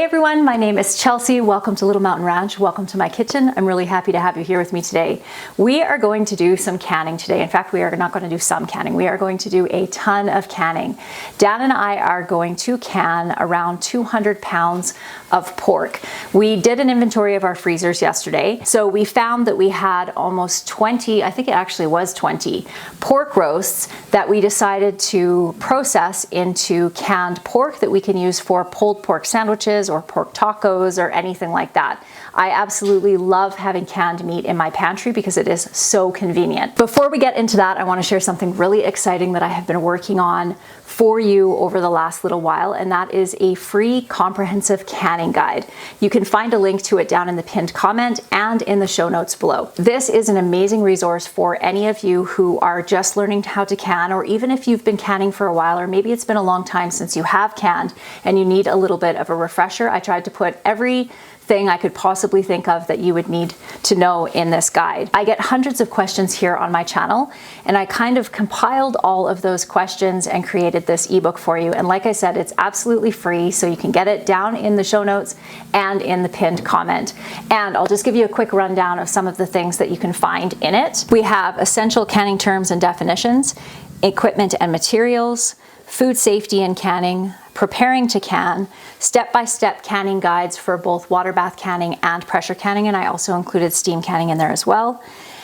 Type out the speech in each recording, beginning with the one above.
everyone, my name is Chelsea. Welcome to Little Mountain Ranch. Welcome to my kitchen. I'm really happy to have you here with me today. We are going to do some canning today. In fact, we are not going to do some canning. We are going to do a ton of canning. Dan and I are going to can around 200 pounds of pork. We did an inventory of our freezers yesterday. So we found that we had almost 20, I think it actually was 20 pork roasts that we decided to process into canned pork that we can use for pulled pork sandwiches or pork tacos or anything like that. I absolutely love having canned meat in my pantry because it is so convenient. Before we get into that, I want to share something really exciting that I have been working on for you over the last little while, and that is a free comprehensive canning guide. You can find a link to it down in the pinned comment and in the show notes below. This is an amazing resource for any of you who are just learning how to can, or even if you've been canning for a while, or maybe it's been a long time since you have canned and you need a little bit of a refresher. I tried to put everything I could possibly think of that you would need to know in this guide. I get hundreds of questions here on my channel, and I kind of compiled all of those questions and created this ebook for you. And like I said, it's absolutely free, so you can get it down in the show notes and in the pinned comment. And I'll just give you a quick rundown of some of the things that you can find in it. We have essential canning terms and definitions, equipment and materials, food safety and canning, preparing to can, step-by-step canning guides for both water bath canning and pressure canning, and I also included steam canning in there as well.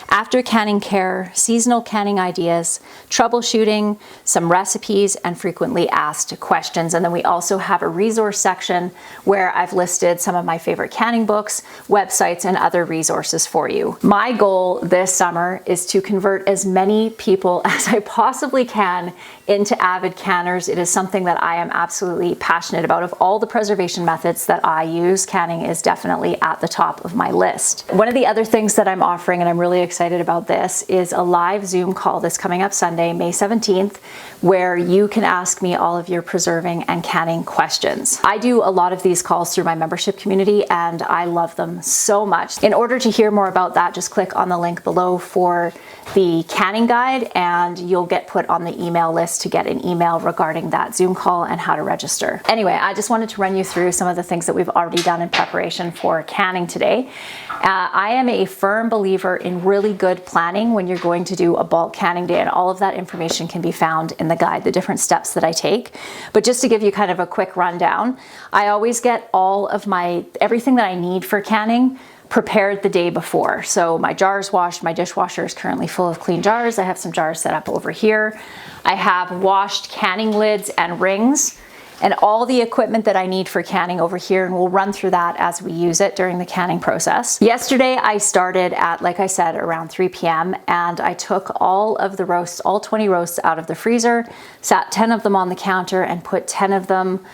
After canning care, seasonal canning ideas, troubleshooting, some recipes, and frequently asked questions. And then we also have a resource section where I've listed some of my favorite canning books, websites, and other resources for you. My goal this summer is to convert as many people as I possibly can into avid canners. It is something that I am absolutely passionate about. Of all the preservation methods that I use, canning is definitely at the top of my list. One of the other things that I'm offering, and I'm really excited about this, is a live Zoom call that's coming up Sunday, May 17th, where you can ask me all of your preserving and canning questions. I do a lot of these calls through my membership community, and I love them so much. In order to hear more about that, just click on the link below for the canning guide, and you'll get put on the email list to get an email regarding that Zoom call and how to register. Anyway, I just wanted to run you through some of the things that we've already done in preparation for canning today. I am a firm believer in really good planning when you're going to do a bulk canning day, and all of that information can be found in the guide, the different steps that I take. But just to give you kind of a quick rundown, I always get all of everything that I need for canning prepared the day before. So my jar's washed, my dishwasher is currently full of clean jars. I have some jars set up over here. I have washed canning lids and rings and all the equipment that I need for canning over here, and we'll run through that as we use it during the canning process. Yesterday I started at, like I said, around 3 p.m. and I took all of the roasts, all 20 roasts out of the freezer, sat 10 of them on the counter and put 10 of them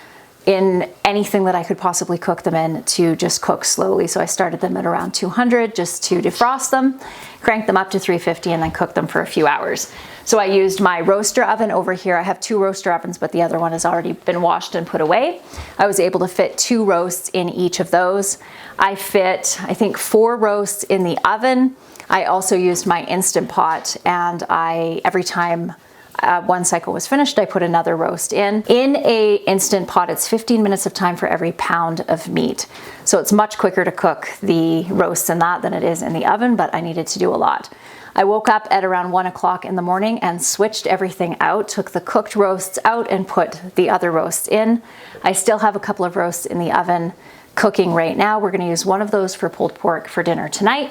in anything that I could possibly cook them in to just cook slowly. So I started them at around 200 just to defrost them, cranked them up to 350, and then cooked them for a few hours. So I used my roaster oven over here. I have 2 roaster ovens, but the other one has already been washed and put away. I was able to fit 2 roasts in each of those. I fit, I think, 4 roasts in the oven. I also used my Instant Pot, and every time one cycle was finished, I put another roast in. In a Instant Pot, it's 15 minutes of time for every pound of meat. So it's much quicker to cook the roasts in that than it is in the oven, but I needed to do a lot. I woke up at around 1 o'clock in the morning and switched everything out, took the cooked roasts out and put the other roasts in. I still have a couple of roasts in the oven cooking right now. We're going to use one of those for pulled pork for dinner tonight,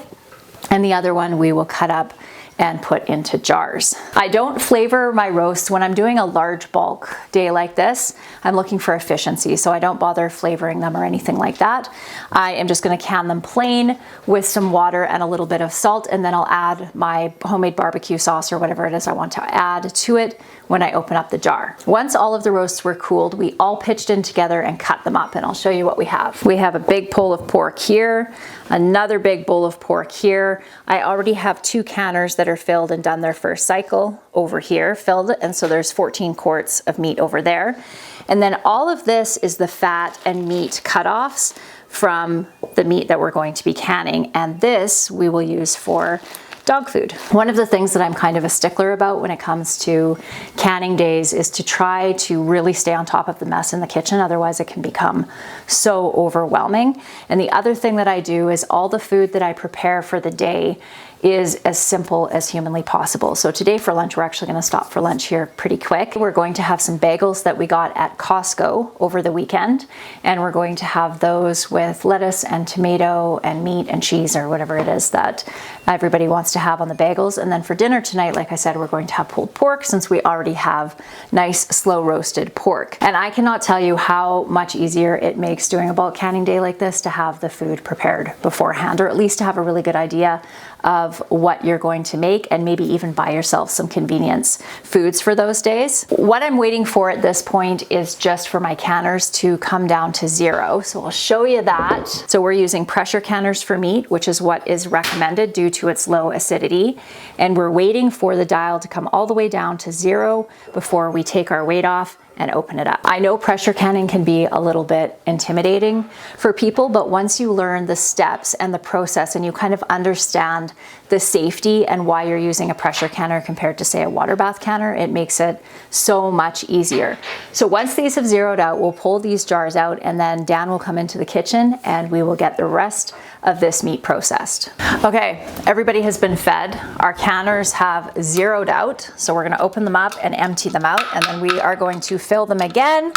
and the other one we will cut up and put into jars. I don't flavor my roasts when I'm doing a large bulk day like this. I'm looking for efficiency, so I don't bother flavoring them or anything like that. I am just gonna can them plain with some water and a little bit of salt, and then I'll add my homemade barbecue sauce or whatever it is I want to add to it when I open up the jar. Once all of the roasts were cooled, we all pitched in together and cut them up, and I'll show you what we have. We have a big bowl of pork here, another big bowl of pork here. I already have 2 canners that are filled and done their first cycle over here, filled, and so there's 14 quarts of meat over there. And then all of this is the fat and meat cutoffs from the meat that we're going to be canning, and this we will use for dog food. One of the things that I'm kind of a stickler about when it comes to canning days is to try to really stay on top of the mess in the kitchen. Otherwise it can become so overwhelming. And the other thing that I do is all the food that I prepare for the day is as simple as humanly possible. So today for lunch, we're actually going to stop for lunch here pretty quick. We're going to have some bagels that we got at Costco over the weekend, and we're going to have those with lettuce and tomato and meat and cheese or whatever it is that everybody wants to have on the bagels. And then for dinner tonight, like I said, we're going to have pulled pork since we already have nice slow roasted pork. And I cannot tell you how much easier it makes doing a bulk canning day like this to have the food prepared beforehand, or at least to have a really good idea of what you're going to make, and maybe even buy yourself some convenience foods for those days. What I'm waiting for at this point is just for my canners to come down to 0. So I'll show you that. So we're using pressure canners for meat, which is what is recommended due to its low acidity. And we're waiting for the dial to come all the way down to 0 before we take our weight off and open it up. I know pressure canning can be a little bit intimidating for people, but once you learn the steps and the process and you kind of understand the safety and why you're using a pressure canner compared to, say, a water bath canner, it makes it so much easier. So once these have zeroed out, we'll pull these jars out, and then Dan will come into the kitchen and we will get the rest of this meat processed. Okay, everybody has been fed. Our canners have zeroed out, so we're gonna open them up and empty them out, and then we are going to fill them again.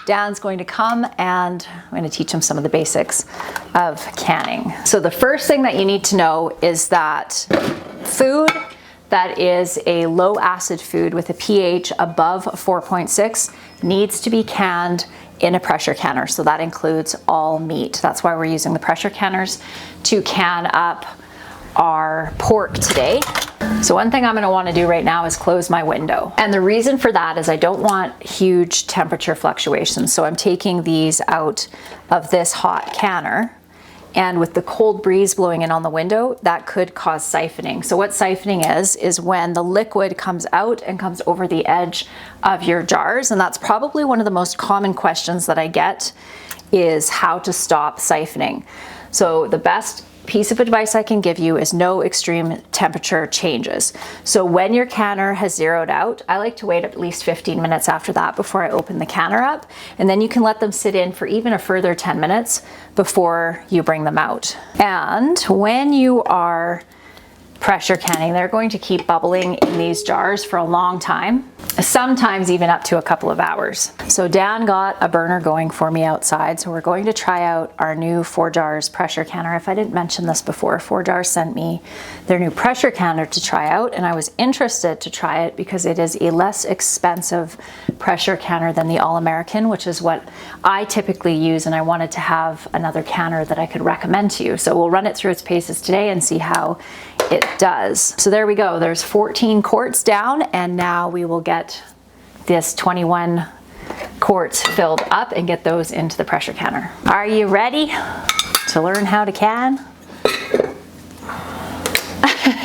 Dan's going to come and I'm going to teach him some of the basics of canning. So the first thing that you need to know is that food that is a low acid food with a pH above 4.6 needs to be canned in a pressure canner. So that includes all meat. That's why we're using the pressure canners to can up our pork today. So one thing I'm going to want to do right now is close my window. And the reason for that is I don't want huge temperature fluctuations. So I'm taking these out of this hot canner, and with the cold breeze blowing in on the window, that could cause siphoning. So what siphoning is when the liquid comes out and comes over the edge of your jars. And that's probably one of the most common questions that I get, is how to stop siphoning. So the best piece of advice I can give you is no extreme temperature changes. So when your canner has zeroed out, I like to wait at least 15 minutes after that before I open the canner up, and then you can let them sit in for even a further 10 minutes before you bring them out. And when you are pressure canning, they're going to keep bubbling in these jars for a long time, sometimes even up to a couple of hours. So Dan got a burner going for me outside, so we're going to try out our new 4 jars pressure canner. If I didn't mention this before, 4 jars sent me their new pressure canner to try out, and I was interested to try it because it is a less expensive pressure canner than the All-American, which is what I typically use, and I wanted to have another canner that I could recommend to you. So we'll run it through its paces today and see how it does. So there we go. There's 14 quarts down, and now we will get this 21 quarts filled up and get those into the pressure canner. Are you ready to learn how to can?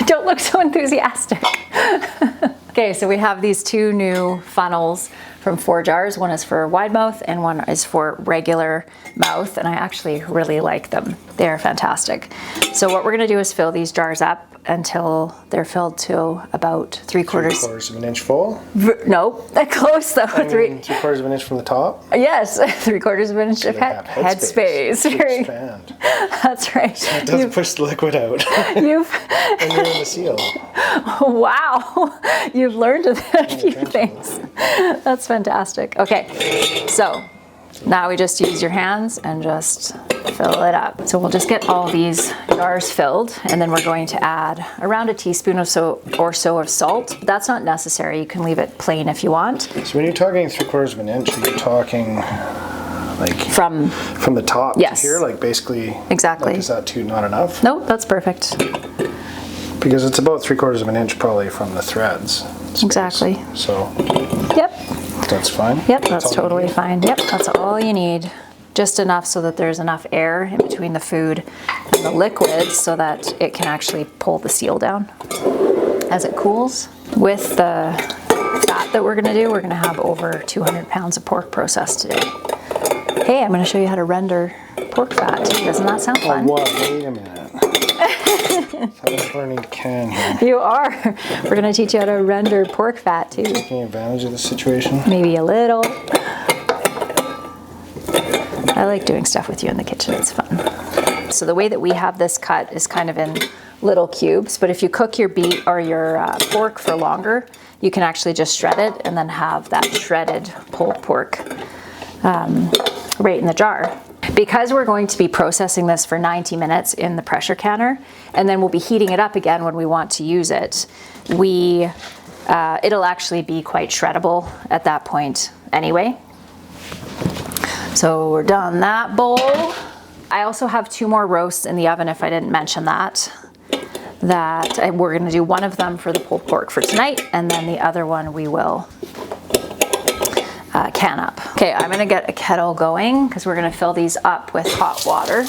Don't look so enthusiastic. Okay, so we have these 2 new funnels from 4 jars. One is for wide mouth and one is for regular mouth, and I actually really like them. They're fantastic. So what we're gonna do is fill these jars up until they're filled to about 3/4 of an inch full? No, close though. I mean, 3/4 of an inch from the top? Yes, 3/4 of an inch of head space. Expand. That's right. So it doesn't push the liquid out. And you're in the seal. Wow, you've learned a few things. That's fantastic. Okay, so now we just use your hands and just fill it up. So we'll just get all these jars filled, and then we're going to add around a teaspoon or so of salt. But that's not necessary. You can leave it plain if you want. So when you're talking 3/4 of an inch, are you talking like from the top yes. to here? Like basically. Exactly. Like, is that not enough? Nope, that's perfect. Because it's about 3/4 of an inch probably from the threads. Space. Exactly. So. Yep. That's fine? Yep, that's totally fine. Yep, that's all you need. Just enough so that there's enough air in between the food and the liquid so that it can actually pull the seal down as it cools. With the fat that we're gonna do, we're gonna have over 200 pounds of pork processed today. Hey, I'm gonna show you how to render pork fat. Doesn't that sound fun? Oh, what? Wait a minute. Fast learning can here. You are. We're going to teach you how to render pork fat too. Taking advantage of the situation. Maybe a little. I like doing stuff with you in the kitchen. It's fun. So the way that we have this cut is kind of in little cubes, but if you cook your beet or your pork for longer, you can actually just shred it and then have that shredded pulled pork right in the jar. Because we're going to be processing this for 90 minutes in the pressure canner, and then we'll be heating it up again when we want to use it, it'll actually be quite shreddable at that point anyway. So we're done that bowl. I also have 2 more roasts in the oven, if I didn't mention that. We're going to do one of them for the pulled pork for tonight, and then the other one we will can up. Okay, I'm going to get a kettle going because we're going to fill these up with hot water.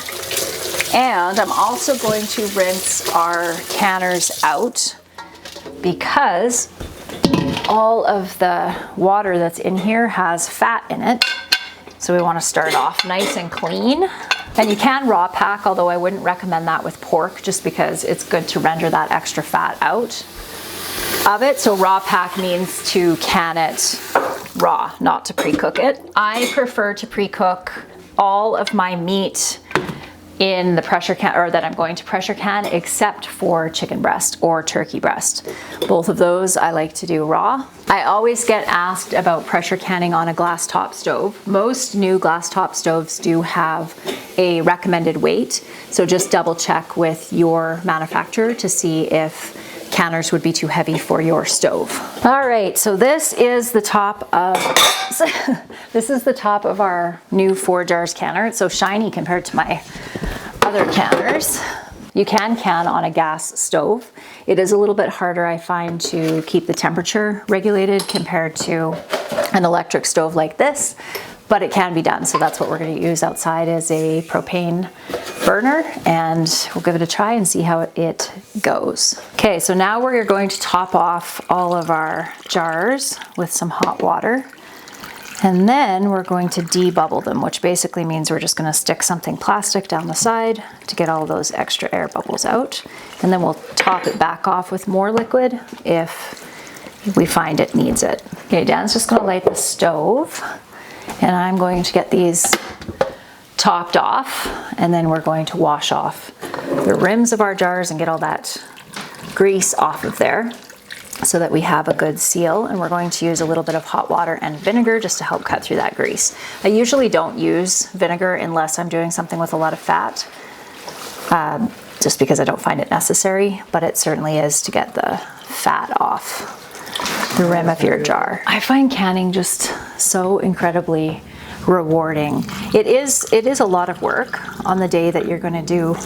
And I'm also going to rinse our canners out because all of the water that's in here has fat in it. So we want to start off nice and clean. And you can raw pack, although I wouldn't recommend that with pork just because it's good to render that extra fat out of it. So raw pack means to can it raw, not to pre-cook it. I prefer to pre-cook all of my meat in the pressure can, or that I'm going to pressure can, except for chicken breast or turkey breast. Both of those I like to do raw. I always get asked about pressure canning on a glass top stove. Most new glass top stoves do have a recommended weight, so just double check with your manufacturer to see if canners would be too heavy for your stove. All right, so this is the top of our new 4 jars canner. It's so shiny compared to my other canners. You can can on a gas stove. It is a little bit harder, I find, to keep the temperature regulated compared to an electric stove like this, but it can be done. So that's what we're going to use outside, is a propane burner, and we'll give it a try and see how it goes. Okay, so now we're going to top off all of our jars with some hot water, and then we're going to debubble them, which basically means we're just going to stick something plastic down the side to get all those extra air bubbles out, and then we'll top it back off with more liquid if we find it needs it. Okay, Dan's just going to light the stove, and I'm going to get these topped off, and then we're going to wash off the rims of our jars and get all that grease off of there so that we have a good seal. And we're going to use a little bit of hot water and vinegar just to help cut through that grease. I usually don't use vinegar unless I'm doing something with a lot of fat, just because I don't find it necessary, but it certainly is to get the fat off the rim of your jar. I find canning just so incredibly rewarding. It is a lot of work on the day that you're going to do,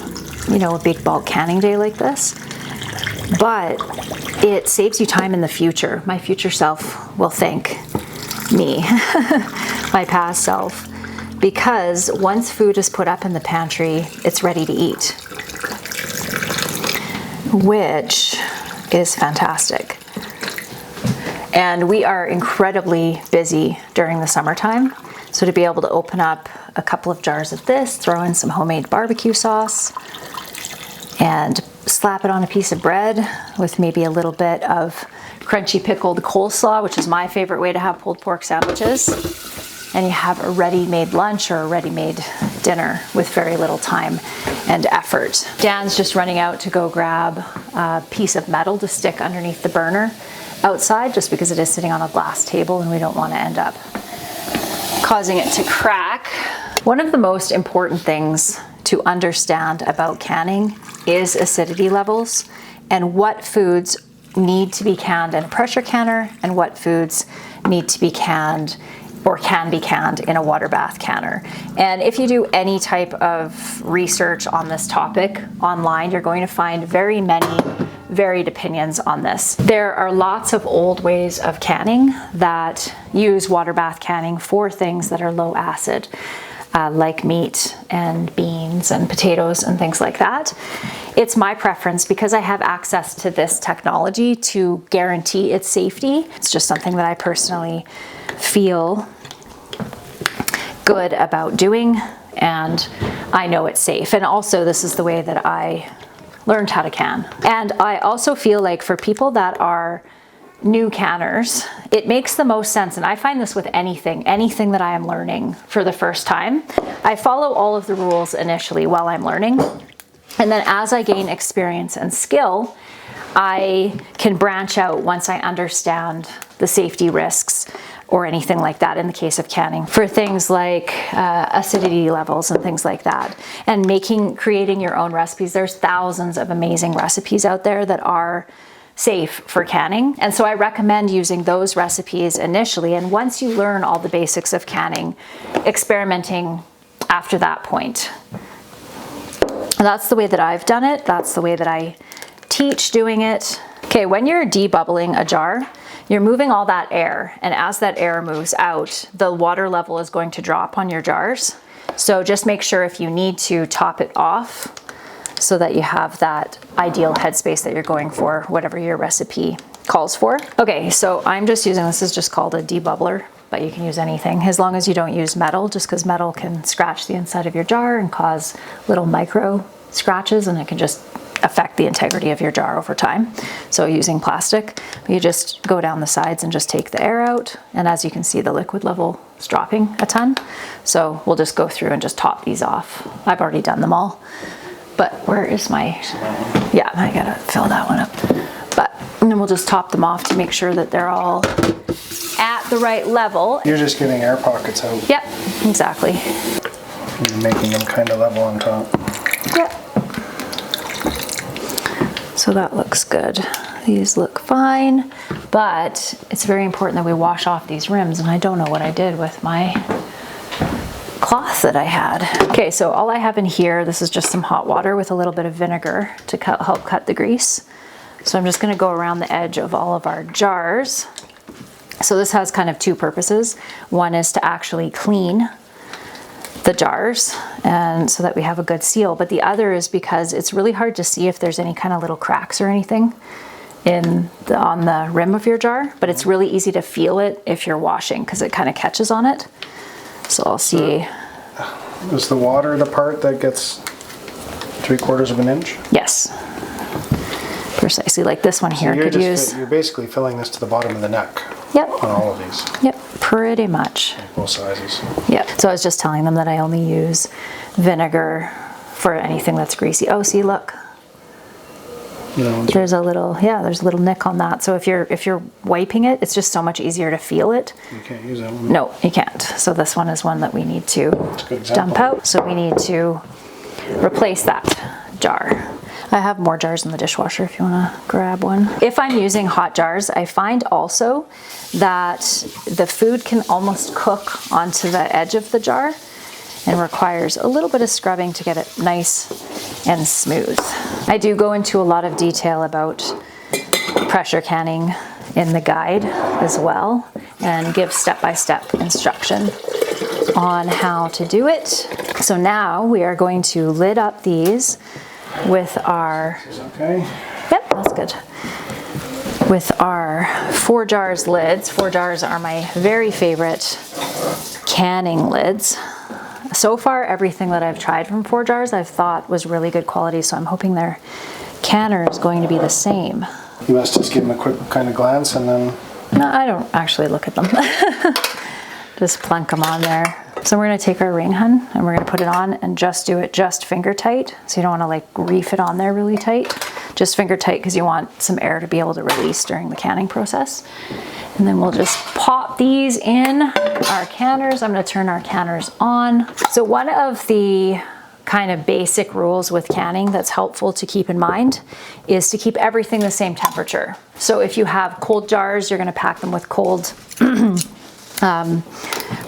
you know, a big bulk canning day like this, but it saves you time in the future. My future self will thank me, my past self, because once food is put up in the pantry, it's ready to eat, which is fantastic. And we are incredibly busy during the summertime. So to be able to open up a couple of jars of this, throw in some homemade barbecue sauce, and slap it on a piece of bread with maybe a little bit of crunchy pickled coleslaw, which is my favorite way to have pulled pork sandwiches, and you have a ready-made lunch or a ready-made dinner with very little time and effort. Dan's just running out to go grab a piece of metal to stick underneath the burner outside, just because it is sitting on a glass table and we don't want to end up causing it to crack. One of the most important things to understand about canning is acidity levels and what foods need to be canned in a pressure canner and what foods need to be canned or can be canned in a water bath canner. And if you do any type of research on this topic online, you're going to find very many varied opinions on this. There are lots of old ways of canning that use water bath canning for things that are low acid, like meat and beans and potatoes and things like that. It's my preference, because I have access to this technology, to guarantee its safety. It's just something that I personally feel good about doing, and I know it's safe. And also, this is the way that I learned how to can. And I also feel like for people that are new canners, it makes the most sense, and I find this with anything that I am learning for the first time. I follow all of the rules initially while I'm learning, and then as I gain experience and skill, I can branch out once I understand the safety risks or anything like that in the case of canning for things like acidity levels and things like that. And creating your own recipes. There's thousands of amazing recipes out there that are safe for canning. And so I recommend using those recipes initially. And once you learn all the basics of canning, experimenting after that point. That's the way that I've done it. That's the way that I teach doing it. Okay, when you're debubbling a jar, you're moving all that air, and as that air moves out, the water level is going to drop on your jars. So just make sure if you need to top it off so that you have that ideal headspace that you're going for, whatever your recipe calls for. Okay, so I'm just using, this is just called a debubbler, but you can use anything as long as you don't use metal, just because metal can scratch the inside of your jar and cause little micro scratches, and it can just affect the integrity of your jar over time. So using plastic, you just go down the sides and just take the air out. And as you can see, the liquid level is dropping a ton. So we'll just go through and just top these off. I've already done them all, but where is my, yeah, I gotta fill that one up. But, and then we'll just top them off to make sure that they're all at the right level. You're just getting air pockets out. Yep, exactly. And making them kind of level on top. Yep. So that looks good. These look fine, but it's very important that we wash off these rims, and I don't know what I did with my cloth that I had. Okay, so all I have in here, this is just some hot water with a little bit of vinegar to help cut the grease. So I'm just gonna go around the edge of all of our jars. So this has kind of two purposes. One is to actually clean the jars and so that we have a good seal, but the other is because it's really hard to see if there's any kind of little cracks or anything on the rim of your jar, but it's really easy to feel it if you're washing because it kind of catches on it. So I'll see. Is the water the part that gets 3/4 of an inch? Yes, precisely. Like this one here could use. You're basically filling this to the bottom of the neck. Yep. On all of these. Yep, pretty much. Like both sizes. Yep. So I was just telling them that I only use vinegar for anything that's greasy. Oh, see, look. No, there's a little, yeah, there's a little nick on that. So if you're wiping it, it's just so much easier to feel it. You can't use that one. No, you can't. So this one is one that we need to dump out. So we need to replace that jar. I have more jars in the dishwasher if you want to grab one. If I'm using hot jars, I find also that the food can almost cook onto the edge of the jar and requires a little bit of scrubbing to get it nice and smooth. I do go into a lot of detail about pressure canning in the guide as well and give step-by-step instruction on how to do it. So now we are going to lid up these with our, okay. Yep, that's good. With our 4 jars lids. 4 jars are my very favorite canning lids. So far, everything that I've tried from 4 jars I've thought was really good quality, so I'm hoping their canner is going to be the same. You must just give them a quick kind of glance and then... No, I don't actually look at them. Just plunk them on there. So we're gonna take our ring, hun, and we're gonna put it on and just do it just finger tight. So you don't wanna like reef it on there really tight. Just finger tight because you want some air to be able to release during the canning process. And then we'll just pop these in our canners. I'm gonna turn our canners on. So one of the kind of basic rules with canning that's helpful to keep in mind is to keep everything the same temperature. So if you have cold jars, you're gonna pack them with cold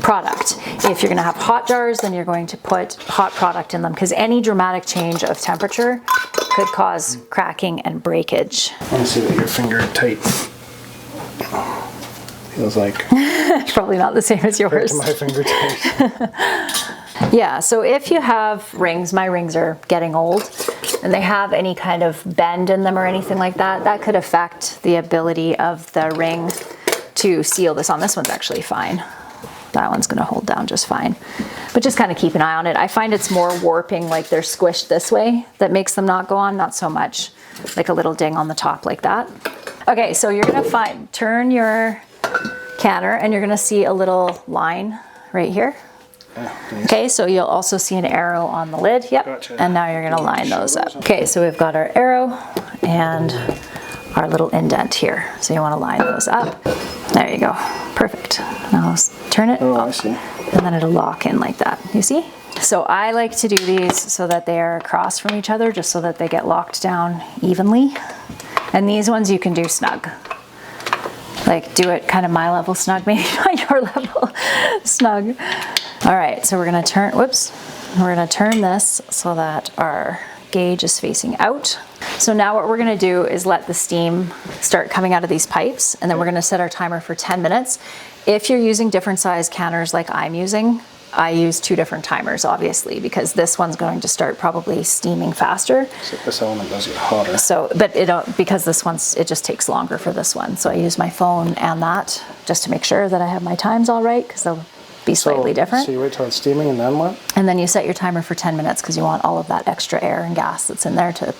product. If you're going to have hot jars, then you're going to put hot product in them because any dramatic change of temperature could cause cracking and breakage. I want to see what your finger tight feels like. It's probably not the same as yours. My finger tight. Yeah, so if you have rings, my rings are getting old, and they have any kind of bend in them or anything like that, that could affect the ability of the ring to seal this on. This one's actually fine. That one's gonna hold down just fine. but just kind of keep an eye on it. I find it's more warping, like they're squished this way, that makes them not go on, not so much like a little ding on the top like that. Okay, so you're gonna turn your canner and you're gonna see a little line right here. Nice. Okay, so you'll also see an arrow on the lid. Yep. Gotcha. And now you're gonna line those up. Okay, so we've got our arrow and our little indent here. So you wanna line those up. There you go. Perfect. Now let's turn it. Oh, I see. And then it'll lock in like that. You see? So I like to do these so that they are across from each other, just so that they get locked down evenly. And these ones you can do snug. Like do it kind of my level snug, maybe not your level snug. All right, so we're gonna turn, we're gonna turn this so that our gauge is facing out. So now what we're gonna do is let the steam start coming out of these pipes, and then we're gonna set our timer for 10 minutes. If you're using different size canners like I'm using, I use 2 different timers, obviously, because this one's going to start probably steaming faster. So this element does get hotter. So, but because this one's, it just takes longer for this one. So I use my phone and that just to make sure that I have my times all right, because they'll be slightly different. So you wait till it's steaming and then what? And then you set your timer for 10 minutes because you want all of that extra air and gas that's in there to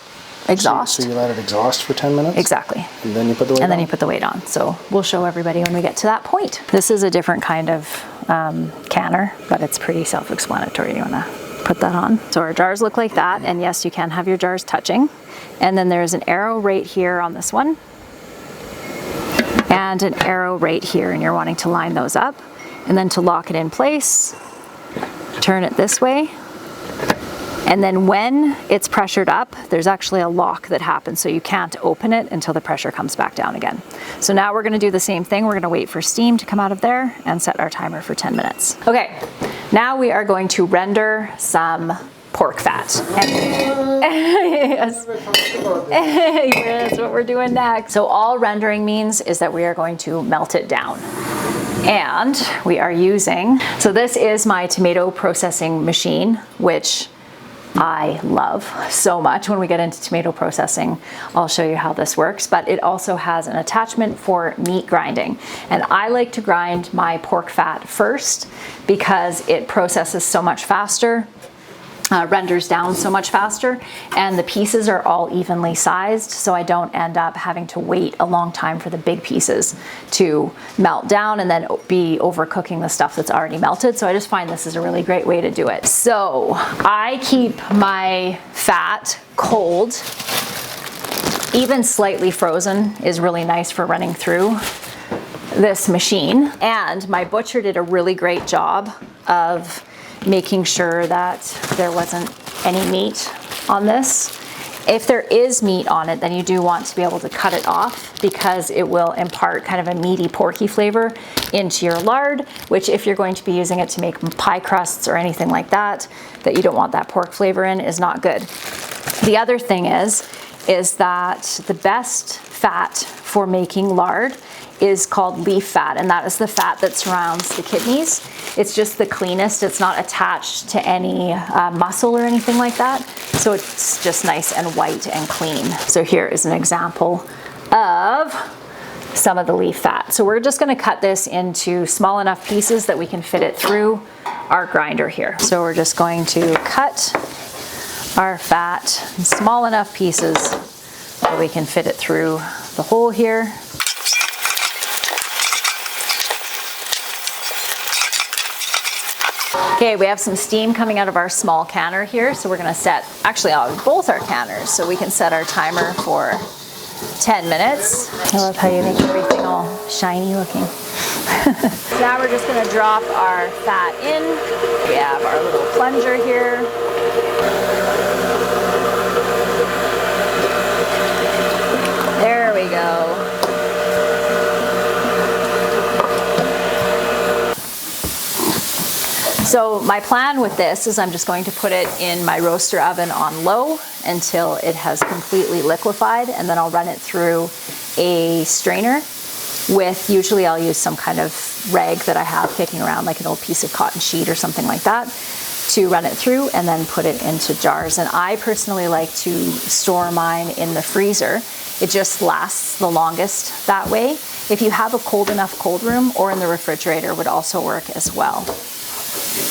exhaust. So you let it exhaust for 10 minutes? Exactly. And then you put the weight on? And then you put the weight on. So we'll show everybody when we get to that point. This is a different kind of canner, but it's pretty self-explanatory. You want to put that on. So our jars look like that. And yes, you can have your jars touching. And then there's an arrow right here on this one. And an arrow right here. And you're wanting to line those up. And then to lock it in place, turn it this way. And then when it's pressured up, there's actually a lock that happens, so you can't open it until the pressure comes back down again. So now we're gonna do the same thing. We're gonna wait for steam to come out of there and set our timer for 10 minutes. Okay, now we are going to render some pork fat. Yes. That's what we're doing next. So all rendering means is that we are going to melt it down. And we are using, so this is my tomato processing machine, which I love so much. When we get into tomato processing, I'll show you how this works, but it also has an attachment for meat grinding. And I like to grind my pork fat first because it processes so much faster, renders down so much faster, and the pieces are all evenly sized, so I don't end up having to wait a long time for the big pieces to melt down and then be overcooking the stuff that's already melted. So I just find this is a really great way to do it. So I keep my fat cold. Even slightly frozen is really nice for running through this machine. And my butcher did a really great job of making sure that there wasn't any meat on this. If there is meat on it, then you do want to be able to cut it off because it will impart kind of a meaty, porky flavor into your lard, which if you're going to be using it to make pie crusts or anything like that, that you don't want that pork flavor in, is not good. The other thing is that the best fat for making lard is called leaf fat, and that is the fat that surrounds the kidneys. It's just the cleanest. It's not attached to any muscle or anything like that. So it's just nice and white and clean. So here is an example of some of the leaf fat. So we're just gonna cut this into small enough pieces that we can fit it through our grinder here. So we're just going to cut our fat in small enough pieces so we can fit it through the hole here. Okay, we have some steam coming out of our small canner here, so we're gonna set, actually both our canners, so we can set our timer for 10 minutes. I love how you make everything all shiny looking. So now we're just gonna drop our fat in. We have our little plunger here. There we go. So my plan with this is I'm just going to put it in my roaster oven on low until it has completely liquefied, and then I'll run it through a strainer with, usually I'll use some kind of rag that I have kicking around, like an old piece of cotton sheet or something like that, to run it through and then put it into jars. And I personally like to store mine in the freezer. It just lasts the longest that way. If you have a cold enough cold room, or in the refrigerator would also work as well.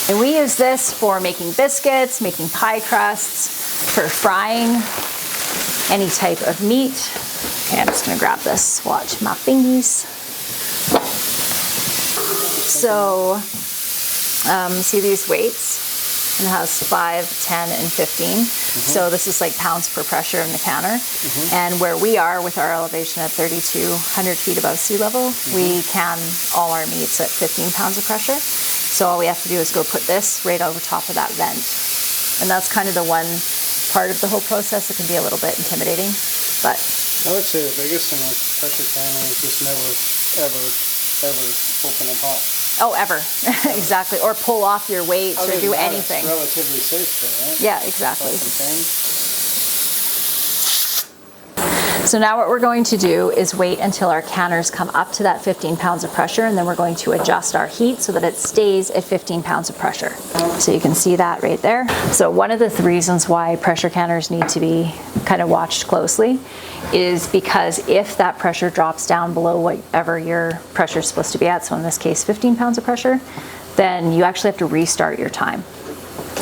And we use this for making biscuits, making pie crusts, for frying any type of meat. Okay, I'm just gonna grab this, watch my fingies. So, see these weights? It has 5, 10, and 15. So this is like pounds per pressure in the canner. And where we are with our elevation at 3,200 feet above sea level, we can all our meats at 15 pounds of pressure. So all we have to do is go put this right over top of that vent. And that's kind of the one part of the whole process that can be a little bit intimidating. But I would say the biggest thing with pressure canning is just never, ever open it hot. oh, ever. Exactly. Or pull off your weights or do anything. It's relatively safe though, right? Yeah, exactly. So now what we're going to do is wait until our canners come up to that 15 pounds of pressure, and then we're going to adjust our heat so that it stays at 15 pounds of pressure. So you can see that right there. So one of the reasons why pressure canners need to be kind of watched closely is because if that pressure drops down below whatever your pressure is supposed to be at, so in this case 15 pounds of pressure, then you actually have to restart your time.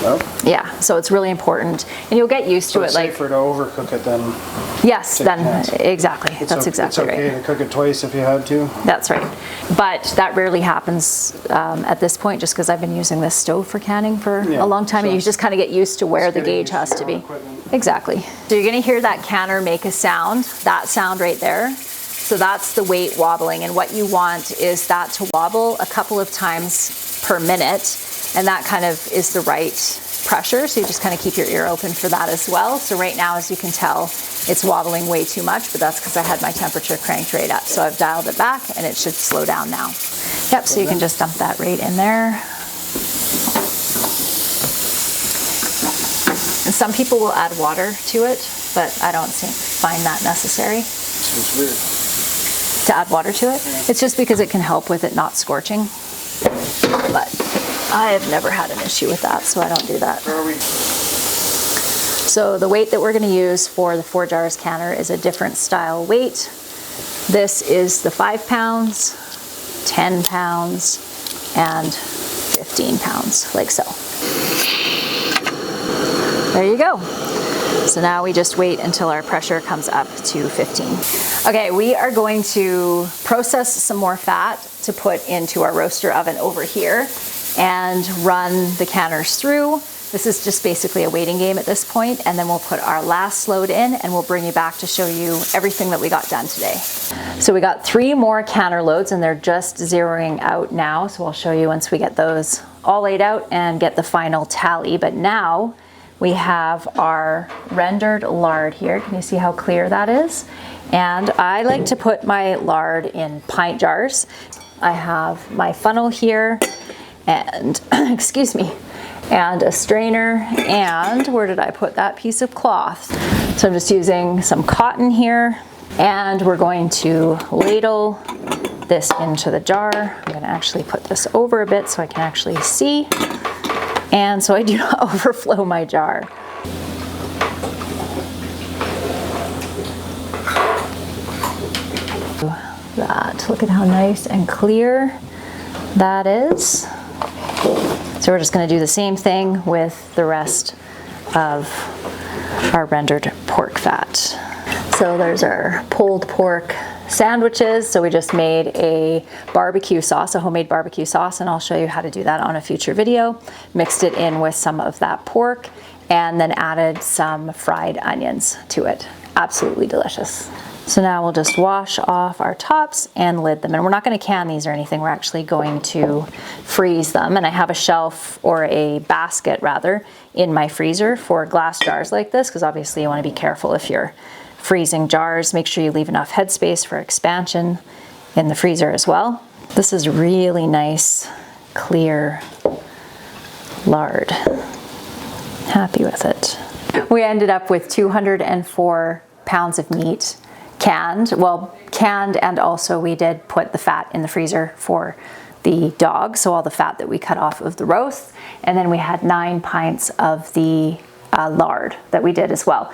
Oh. Yeah, so it's really important, and you'll get used to it. It's like safer to overcook it than. Yes, then exactly. That's exactly right. It's okay to cook it twice if you had to. That's right, but that rarely happens at this point, just because I've been using this stove for canning for a long time, and you just kind of get used to where the gauge has to be. Exactly. So you're going to hear that canner make a sound. That sound right there. So that's the weight wobbling, and what you want is that to wobble a couple of times per minute. And that kind of is the right pressure, so you just kind of keep your ear open for that as well. So right now, as you can tell, it's wobbling way too much, but that's because I had my temperature cranked right up. So I've dialed it back, and it should slow down now. Yep, so you can just dump that right in there. And some people will add water to it, but I don't find that necessary. Seems weird. To add water to it? Yeah. It's just because it can help with it not scorching. But I have never had an issue with that, so I don't do that. So the weight that we're going to use for the 4 jars canner is a different style weight. This is the 5 pounds, 10 pounds, and 15 pounds, like so. There you go. So now we just wait until our pressure comes up to 15. Okay, we are going to process some more fat to put into our roaster oven over here and run the canners through. This is just basically a waiting game at this point, and then we'll put our last load in and we'll bring you back to show you everything that we got done today. So we got 3 more canner loads, and they're just zeroing out now, so I'll show you once we get those all laid out and get the final tally. But now we have our rendered lard here. Can you see how clear that is? And I like to put my lard in pint jars. I have my funnel here and, excuse me, and a strainer, and where did I put that piece of cloth? So I'm just using some cotton here, and we're going to ladle this into the jar. I'm gonna actually put this over a bit so I can actually see, and so I do not overflow my jar. That, look at how nice and clear that is. So we're just going to do the same thing with the rest of our rendered pork fat. So there's our pulled pork sandwiches. So we just made a barbecue sauce, a homemade barbecue sauce, and I'll show you how to do that on a future video. Mixed it in with some of that pork and then added some fried onions to it. Absolutely delicious. So now we'll just wash off our tops and lid them. And we're not going to can these or anything. We're actually going to freeze them. And I have a shelf, or a basket rather, in my freezer for glass jars like this, because obviously you want to be careful if you're freezing jars. Make sure you leave enough headspace for expansion in the freezer as well. This is really nice, clear lard. Happy with it. We ended up with 204 pounds of meat. Canned, and also we did put the fat in the freezer for the dog, so all the fat that we cut off of the roast, and then we had 9 pints of the lard that we did as well.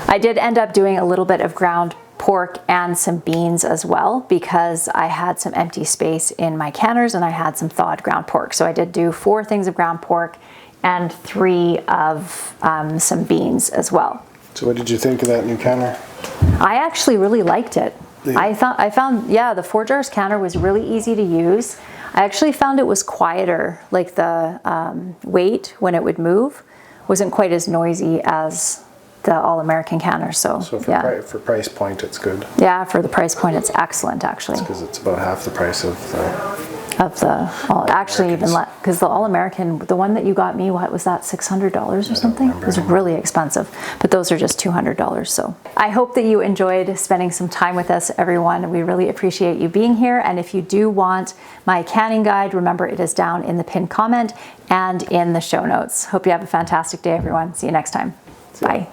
I did end up doing a little bit of ground pork and some beans as well, because I had some empty space in my canners and I had some thawed ground pork. So I did do 4 things of ground pork and 3 of some beans as well. So what did you think of that new canner? I actually really liked it. Yeah. I found, yeah, the 4 jars canner was really easy to use. I actually found it was quieter, like the weight when it would move wasn't quite as noisy as the All-American canner. So for, yeah. For price point, it's good. Yeah, for the price point, it's excellent actually. Because it's about half the price of actually even less, because the All-American, the one that you got me, what was that, $600 or something? It was really expensive, but those are just $200. So I hope that you enjoyed spending some time with us, everyone. We really appreciate you being here. And if you do want my canning guide, remember it is down in the pinned comment and in the show notes. Hope you have a fantastic day, everyone. See you next time. Bye.